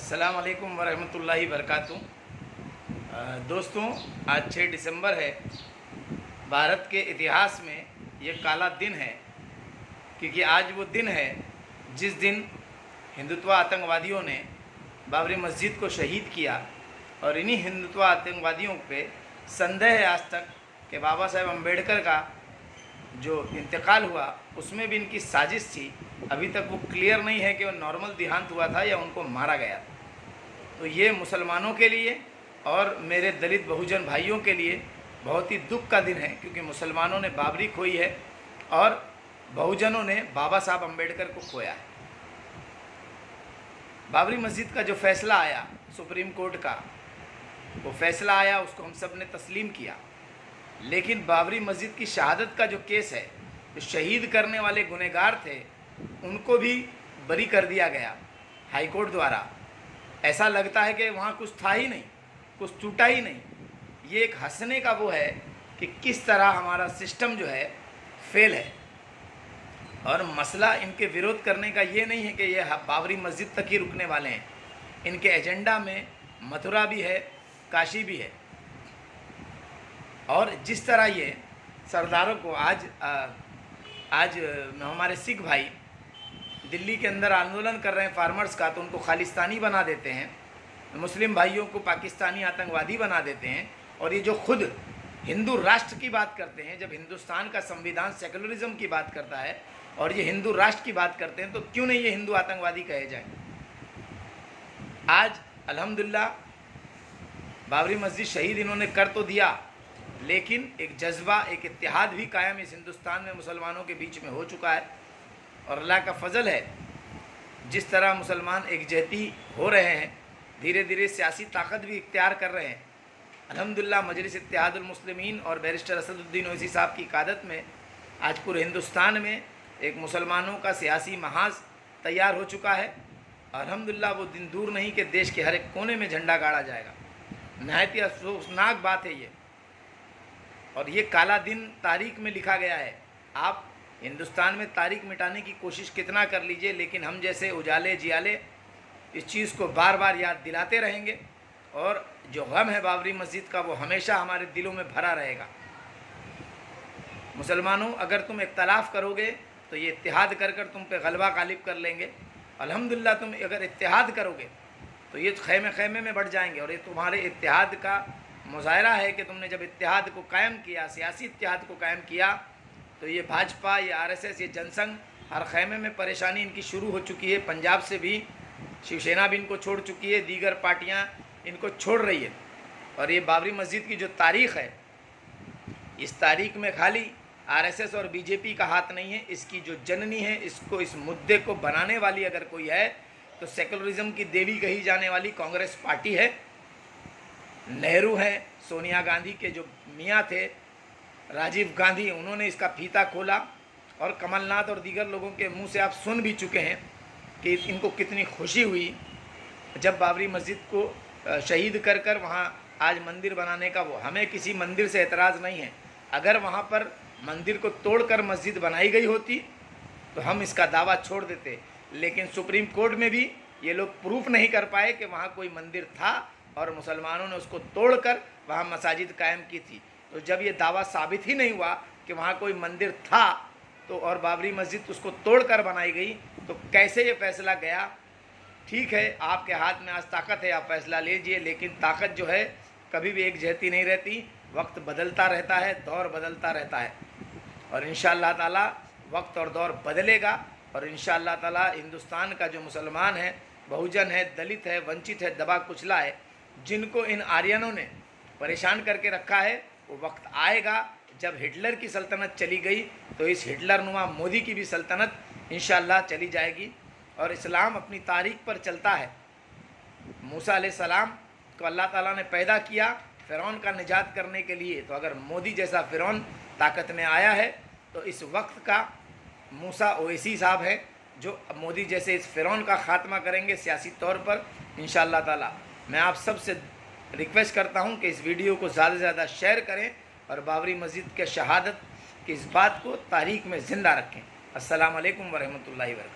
अस्सलाम वालेकुम वरहमतुल्लाहि वबरकातुहू। दोस्तों, आज 6 दिसंबर है। भारत के इतिहास में ये काला दिन है, क्योंकि आज वो दिन है जिस दिन हिंदुत्व आतंकवादियों ने बाबरी मस्जिद को शहीद किया। और इन्हीं हिंदुत्व आतंकवादियों पे संदेह है आज तक कि बाबा साहेब अम्बेडकर का जो इंतकाल हुआ उसमें भी इनकी साजिश थी। अभी तक वो क्लियर नहीं है कि वो नॉर्मल देहांत हुआ था या उनको मारा गया। तो ये मुसलमानों के लिए और मेरे दलित बहुजन भाइयों के लिए बहुत ही दुख का दिन है, क्योंकि मुसलमानों ने बाबरी खोई है और बहुजनों ने बाबा साहब अम्बेडकर को खोया है। बाबरी मस्जिद का जो फैसला आया सुप्रीम कोर्ट का, वो फैसला आया, उसको हम सब ने तस्लीम किया। लेकिन बाबरी मस्जिद की शहादत का जो केस है, जो शहीद करने वाले गुनहगार थे उनको भी बरी कर दिया गया हाई कोर्ट द्वारा। ऐसा लगता है कि वहाँ कुछ था ही नहीं, कुछ टूटा ही नहीं। ये एक हंसने का वो है कि किस तरह हमारा सिस्टम जो है फेल है। और मसला इनके विरोध करने का ये नहीं है कि ये बाबरी मस्जिद तक ही रुकने वाले हैं। इनके एजेंडा में मथुरा भी है, काशी भी है। और जिस तरह ये सरदारों को आज हमारे सिख भाई दिल्ली के अंदर आंदोलन कर रहे हैं फार्मर्स का, तो उनको खालिस्तानी बना देते हैं, मुस्लिम भाइयों को पाकिस्तानी आतंकवादी बना देते हैं। और ये जो खुद हिंदू राष्ट्र की बात करते हैं, जब हिंदुस्तान का संविधान सेकुलरिज्म की बात करता है और ये हिंदू राष्ट्र की बात करते हैं, तो क्यों नहीं ये हिंदू आतंकवादी कहे जाए। आज अल्हम्दुलिल्लाह बाबरी मस्जिद शहीद इन्होंने कर तो दिया, लेकिन एक जज्बा, एक इत्तेहाद भी कायम इस हिंदुस्तान में मुसलमानों के बीच में हो चुका है। और अल्लाह का फ़ज़ल है, जिस तरह मुसलमान एकजहती हो रहे हैं, धीरे धीरे सियासी ताकत भी इख्तियार कर रहे हैं। अल्हम्दुलिल्लाह मजलिस इत्तेहादुल मुस्लिमीन और बैरिस्टर असदुद्दीन ओवैसी साहब की क़यादत में आज पूरे हिंदुस्तान में एक मुसलमानों का सियासी महाज तैयार हो चुका है। अल्हम्दुलिल्लाह वो दिन दूर नहीं कि देश के हर एक कोने में झंडा गाड़ा जाएगा। नहायत ही अफसोसनाक बात है ये, और ये काला दिन तारीख में लिखा गया है। आप हिंदुस्तान में तारीख मिटाने की कोशिश कितना कर लीजिए, लेकिन हम जैसे उजाले जियाले इस चीज़ को बार बार याद दिलाते रहेंगे। और जो गम है बाबरी मस्जिद का, वो हमेशा हमारे दिलों में भरा रहेगा। मुसलमानों, अगर तुम इख्तलाफ करोगे तो ये इत्तेहाद कर कर तुम पे गलबा गालिब कर लेंगे। अल्हम्दुलिल्लाह तुम अगर इत्तेहाद करोगे तो ये खैमे खैमे में बढ़ जाएंगे। और ये तुम्हारे इत्तेहाद का मुजाहरा है कि तुमने जब इत्तेहाद को कायम किया, सियासी इत्तेहाद को कायम किया, तो ये भाजपा, ये आरएसएस, ये जनसंघ, हर खैमे में परेशानी इनकी शुरू हो चुकी है। पंजाब से भी शिवसेना भी इनको छोड़ चुकी है, दीगर पार्टियां इनको छोड़ रही है। और ये बाबरी मस्जिद की जो तारीख़ है, इस तारीख़ में खाली आरएसएस और बीजेपी का हाथ नहीं है। इसकी जो जननी है, इसको, इस मुद्दे को बनाने वाली अगर कोई है तो सेकुलरिज्म की देवी कही जाने वाली कांग्रेस पार्टी है। नेहरू हैं, सोनिया गांधी के जो मियाँ थे राजीव गांधी, उन्होंने इसका फीता खोला। और कमलनाथ और दीगर लोगों के मुंह से आप सुन भी चुके हैं कि इनको कितनी खुशी हुई जब बाबरी मस्जिद को शहीद कर कर वहाँ आज मंदिर बनाने का। वो, हमें किसी मंदिर से एतराज़ नहीं है। अगर वहाँ पर मंदिर को तोड़कर मस्जिद बनाई गई होती तो हम इसका दावा छोड़ देते, लेकिन सुप्रीम कोर्ट में भी ये लोग प्रूफ नहीं कर पाए कि वहाँ कोई मंदिर था और मुसलमानों ने उसको तोड़कर वहाँ मसाजिद कायम की थी। तो जब ये दावा साबित ही नहीं हुआ कि वहाँ कोई मंदिर था तो और बाबरी मस्जिद उसको तोड़कर बनाई गई, तो कैसे ये फैसला गया। ठीक है, आपके हाथ में आज ताकत है, आप फैसला लीजिए, लेकिन ताकत जो है कभी भी एक जहती नहीं रहती। वक्त बदलता रहता है, दौर बदलता रहता है, और इंशाअल्लाह ताला वक्त और दौर बदलेगा। और इंशाअल्लाह ताला हिंदुस्तान का जो मुसलमान है, बहुजन है, दलित है, वंचित है, दबा कुचला है, जिनको इन आर्यनों ने परेशान करके रखा है, वो वक्त आएगा जब हिटलर की सल्तनत चली गई तो इस हिटलर नुमा मोदी की भी सल्तनत इंशाअल्लाह चली जाएगी। और इस्लाम अपनी तारीख पर चलता है। मूसा अलैहिस्सलाम को अल्लाह ताला ने पैदा किया फ़िरौन का निजात करने के लिए। तो अगर मोदी जैसा फ़िरौन ताकत में आया है, तो इस वक्त का मूसा ओवैसी साहब हैं जो मोदी जैसे इस फ़िरौन का ख़ात्मा करेंगे सियासी तौर पर इंशाअल्लाह ताला। मैं आप सब से रिक्वेस्ट करता हूं कि इस वीडियो को ज़्यादा से ज़्यादा शेयर करें और बाबरी मस्जिद के शहादत की इस बात को तारीख़ में ज़िंदा रखें। अस्सलाम वालेकुम वरहमतुल्लाहि वबरकातुहू।